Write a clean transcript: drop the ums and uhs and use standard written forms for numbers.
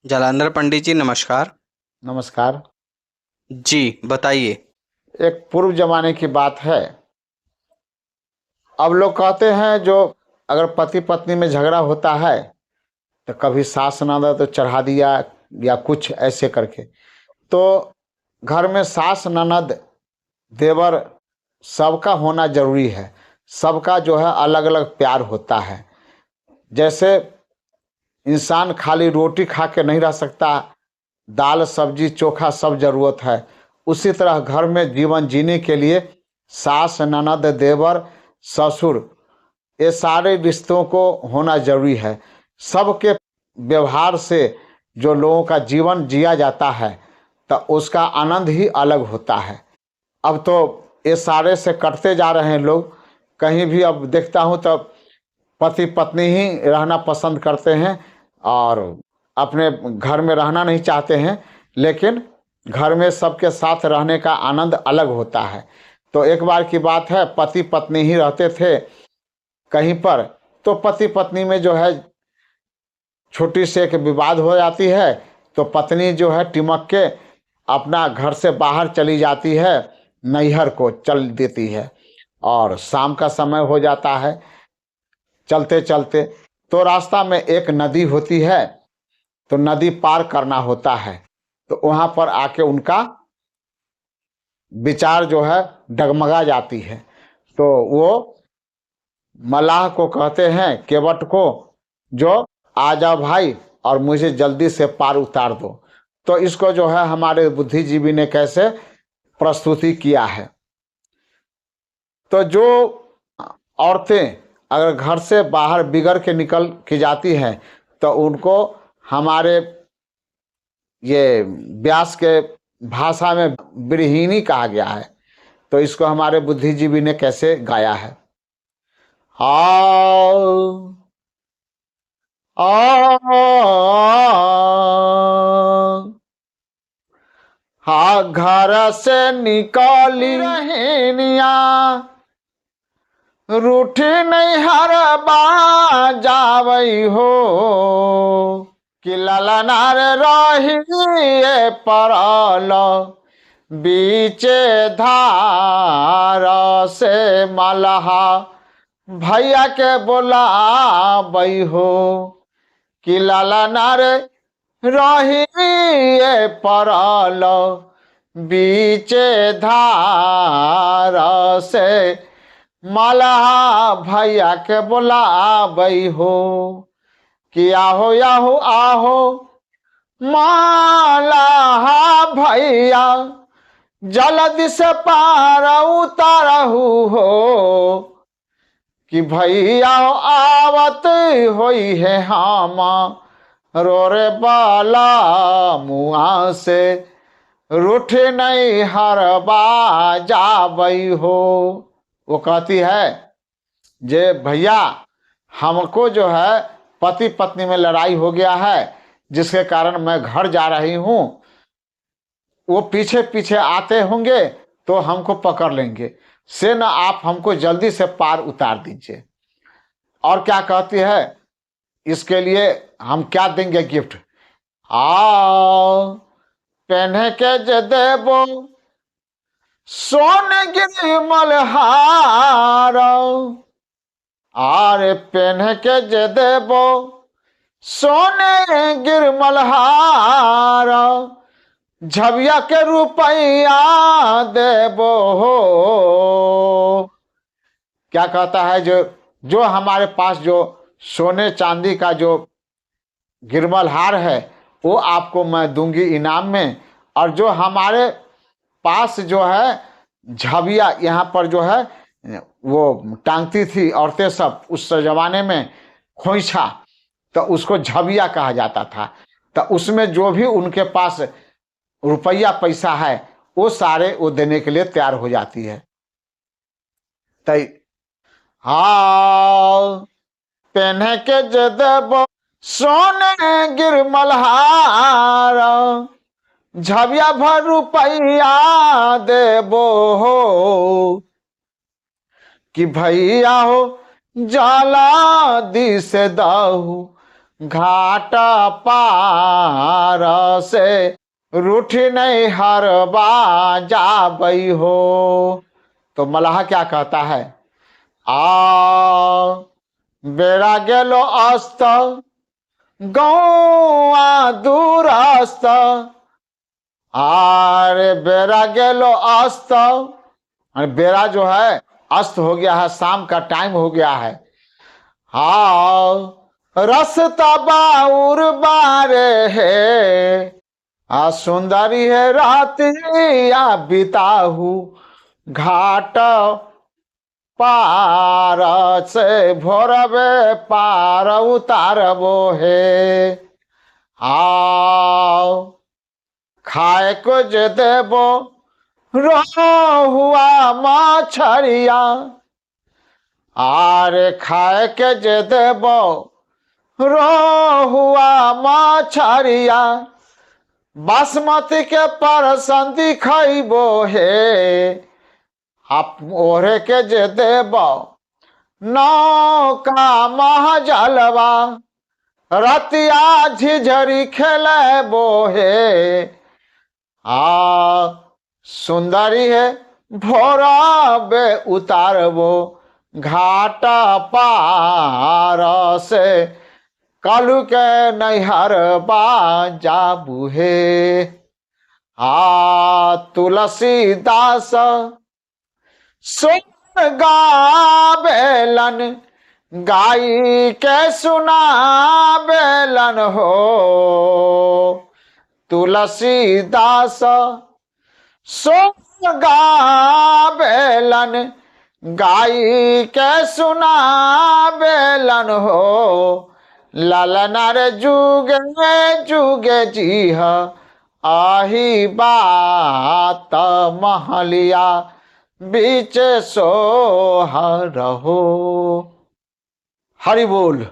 जालंधर पंडित जी नमस्कार। नमस्कार। जी बताइए। एक पूर्व जमाने की बात है। अब लोग कहते हैं जो अगर पति पत्नी में झगड़ा होता है तो कभी सास ननद तो चढ़ा दिया या कुछ ऐसे करके, तो घर में सास ननद देवर सबका होना जरूरी है। सबका जो है अलग अलग प्यार होता है। जैसे इंसान खाली रोटी खा के नहीं रह सकता, दाल सब्जी चोखा सब जरूरत है। उसी तरह घर में जीवन जीने के लिए सास ननद देवर ससुर ये सारे रिश्तों को होना जरूरी है। सबके व्यवहार से जो लोगों का जीवन जिया जाता है तो उसका आनंद ही अलग होता है। अब तो ये सारे से कटते जा रहे हैं लोग। कहीं भी अब देखता हूँ तो पति पत्नी ही रहना पसंद करते हैं और अपने घर में रहना नहीं चाहते हैं। लेकिन घर में सबके साथ रहने का आनंद अलग होता है। तो एक बार की बात है, पति पत्नी ही रहते थे कहीं पर, तो पति पत्नी में जो है छोटी से एक विवाद हो जाती है। तो पत्नी जो है टिमक के अपना घर से बाहर चली जाती है, नैहर को चल देती है। और शाम का समय हो जाता है, चलते चलते तो रास्ता में एक नदी होती है, तो नदी पार करना होता है। तो वहां पर आके उनका विचार जो है डगमगा जाती है। तो वो मल्लाह को कहते हैं, केवट को, जो आ जाओ भाई और मुझे जल्दी से पार उतार दो। तो इसको जो है हमारे बुद्धिजीवी ने कैसे प्रस्तुति किया है। तो जो औरतें अगर घर से बाहर बिगड़ के निकल के जाती हैं तो उनको हमारे ये व्यास के भाषा में विरहिणी कहा गया है। तो इसको हमारे बुद्धिजीवी ने कैसे गाया है। हाँ हाँ, घर से निकाली रहनिया, रूठी नहीं हर जावई हो, कि ललनार रही परल बीचे धार से मलहा भैया के बोला बई हो, कि ललनार रही परल बीचे धार से मलहा भैया के बोला बई हो, कि आहो आहो आहो मलहा भैया जल्दी से पार उतारहु हो, कि भैया आवत होई है हम रोरे बाला मुआ से, रूठ नहीं हरबा जावई हो। वो कहती है जे भैया हमको जो है पति पत्नी में लड़ाई हो गया है, जिसके कारण मैं घर जा रही हूं। वो पीछे पीछे आते होंगे तो हमको पकड़ लेंगे, से न आप हमको जल्दी से पार उतार दीजिए। और क्या कहती है, इसके लिए हम क्या देंगे गिफ्ट। आओ पहने के जे देबो सोने गिरी मलहार, आरे पहने के जे देबो सोने गिर मलहार, झबिया के रुपया देबो हो। क्या कहता है, जो जो हमारे पास जो सोने चांदी का जो गिरमल हार है वो आपको मैं दूंगी इनाम में। और जो हमारे पास जो है झबिया यहाँ पर जो है वो टांगती थी औरतें सब उस जमाने में, खोइछा, तो उसको झबिया कहा जाता था। तो उसमें जो भी उनके पास रुपया पैसा है वो सारे वो देने के लिए तैयार हो जाती है। तो हाँ पहने के जदबो सोने गिर मल्हार, झबिया भर रुपया देबो हो, कि भैया हो जाला दी से दाहू घाट पार से रूठी नहीं हर जाबई हो। तो मलाह क्या कहता है, आ बेड़ा गेलो अस्त गौआ दूरस्त, आरे बेड़ा गेलो अस्त, बेड़ा जो है अस्त हो गया है, शाम का टाइम हो गया है। हाँ रसता बाउर बारे है, सुंदरी है रात या बिताहू घाट पार से भोरबे पार उतारबो है। आओ खाए को जे देबो हुआ मछरिया, आरे खाए के जे देबो हुआ मछरिया, बासमती के परसंदी खइबो हे। आप ओढ़े के जे देबो नौका महजलवा, रतिया झिझरी खेलेबो हे। सुंदरी है भोरबे उतारबो घाट पार से, कालू के नैहर जाबू हे। तुलसीदास सुन गावेलन, गाई के सुनावेलन हो। तुलसीदास सुन गावेलन, गाई के सुनावेलन हो। ललना रे जुगे जुगे जी आही बात महलिया बीच सोह रहो। हरि बोल।